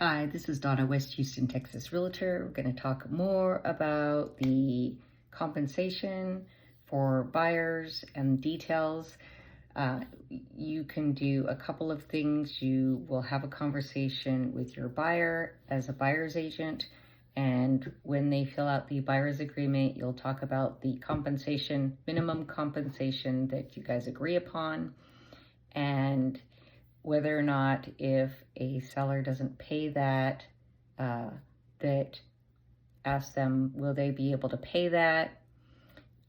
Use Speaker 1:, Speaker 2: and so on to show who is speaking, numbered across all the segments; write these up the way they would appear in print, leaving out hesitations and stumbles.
Speaker 1: Hi, this is Donna, West Houston, Texas Realtor. We're going to talk more about the compensation for buyers and details. You can do a couple of things. You will have a conversation with your buyer as a buyer's agent, and when they fill out the buyer's agreement, you'll talk about the compensation, minimum compensation that you guys agree upon, and whether or not, if a seller doesn't pay that, that ask them, will they be able to pay that?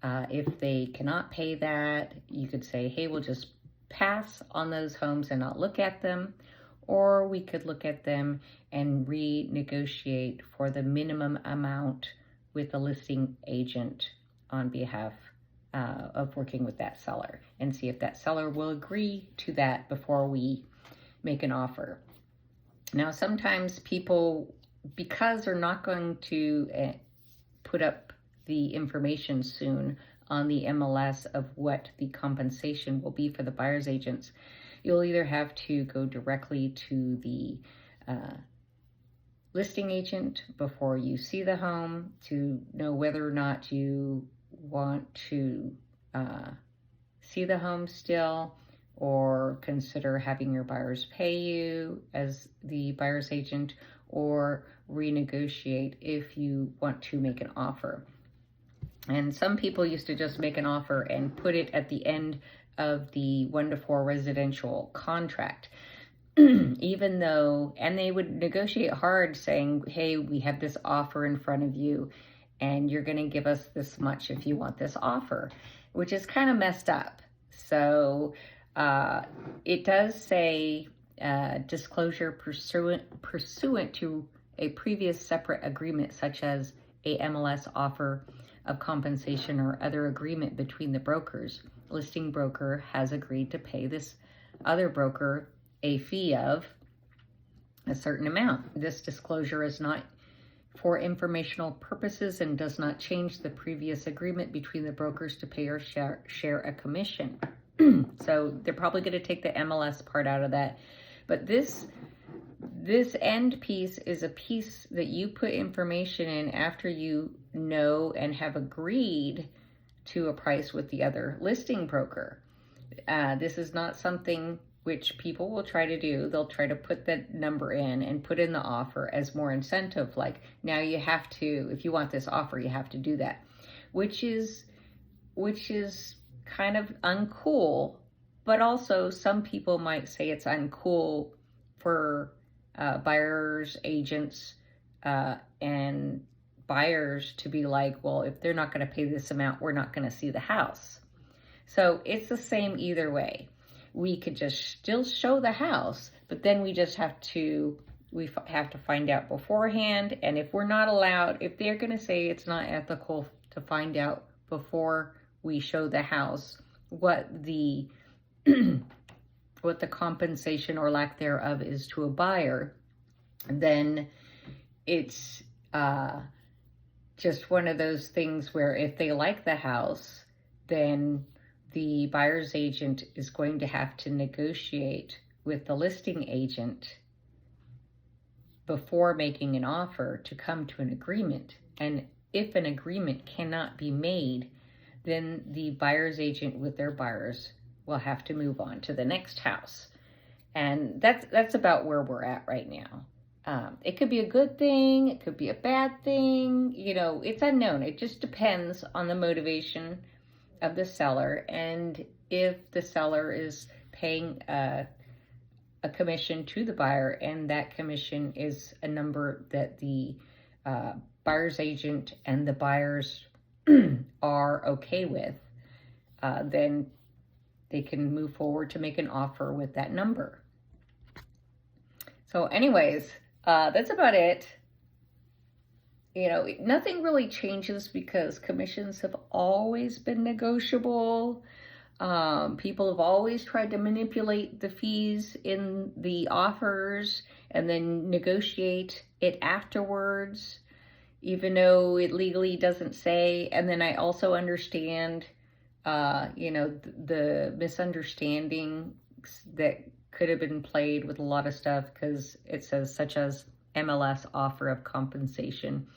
Speaker 1: If they cannot pay that, you could say, hey, we'll just pass on those homes and not look at them. Or we could look at them and renegotiate for the minimum amount with the listing agent on behalf of working with that seller, and see if that seller will agree to that before we make an offer. Now, sometimes people, because they're not going to put up the information soon on the MLS of what the compensation will be for the buyer's agents, you'll either have to go directly to the listing agent before you see the home to know whether or not you want to see the home still, or consider having your buyers pay you as the buyer's agent, or renegotiate if you want to make an offer. And some people used to just make an offer and put it at the end of the 1-to-4 residential contract. Even though, and they would negotiate hard saying, hey, we have this offer in front of you and you're going to give us this much if you want this offer, which is kind of messed up. So it does say disclosure pursuant to a previous separate agreement, such as a MLS offer of compensation or other agreement between the brokers. Listing broker has agreed to pay this other broker a fee of a certain amount. This disclosure is not for informational purposes and does not change the previous agreement between the brokers to pay or share a commission. So they're probably going to take the MLS part out of that. But this end piece is a piece that you put information in after you know and have agreed to a price with the other listing broker. This is not something which people will try to do. They'll try to put that number in and put in the offer as more incentive, like, now you have to, if you want this offer, you have to do that, which is kind of uncool. But also some people might say it's uncool for buyers, agents, and buyers to be like, well, if they're not going to pay this amount, we're not going to see the house. So it's the same either way. We could just still show the house, but then we have to find out beforehand. And if we're not allowed, if they're going to say it's not ethical to find out before we show the house what the compensation or lack thereof is to a buyer, then it's just one of those things where if they like the house, then the buyer's agent is going to have to negotiate with the listing agent before making an offer to come to an agreement. And if an agreement cannot be made, then the buyer's agent with their buyers will have to move on to the next house. And that's about where we're at right now. It could be a good thing, it could be a bad thing, it's unknown. It just depends on the motivation of the seller, and if the seller is paying a commission to the buyer, and that commission is a number that the buyer's agent and the buyers are okay with, then they can move forward to make an offer with that number. So anyways, that's about it. Nothing really changes because commissions have always been negotiable. People have always tried to manipulate the fees in the offers and then negotiate it afterwards, even though it legally doesn't say. And then I also understand, the misunderstandings that could have been played with a lot of stuff, because it says such as MLS offer of compensation,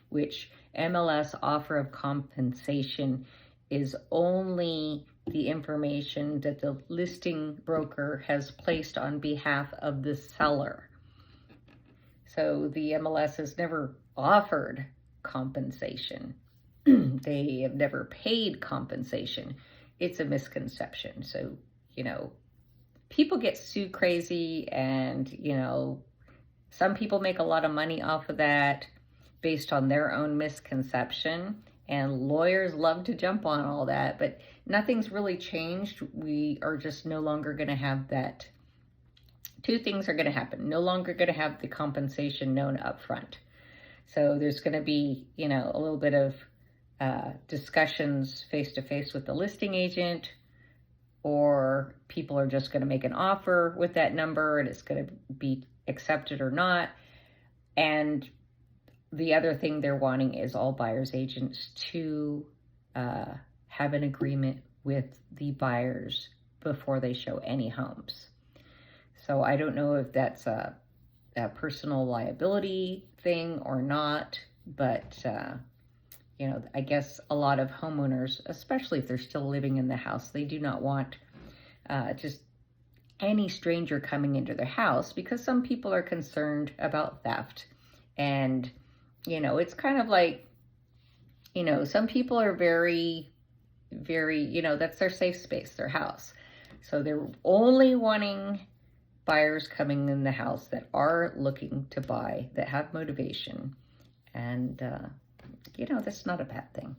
Speaker 1: which MLS offer of compensation is only the information that the listing broker has placed on behalf of the seller. So the MLS has never offered compensation. They have never paid compensation. It's a misconception. So, people get sue crazy, and, some people make a lot of money off of that based on their own misconception. And lawyers love to jump on all that, but nothing's really changed. We are just no longer going to have that. Two things are going to happen. No longer going to have the compensation known up front. So there's going to be, a little bit of discussions face-to-face with the listing agent, or people are just going to make an offer with that number and it's going to be accepted or not. And the other thing they're wanting is all buyers agents to have an agreement with the buyers before they show any homes. So I don't know if that's a personal liability thing or not, but I guess a lot of homeowners, especially if they're still living in the house, they do not want just any stranger coming into their house, because some people are concerned about theft. And, it's kind of like, some people are very, very, that's their safe space, their house. So they're only wanting buyers coming in the house that are looking to buy, that have motivation. And, that's not a bad thing.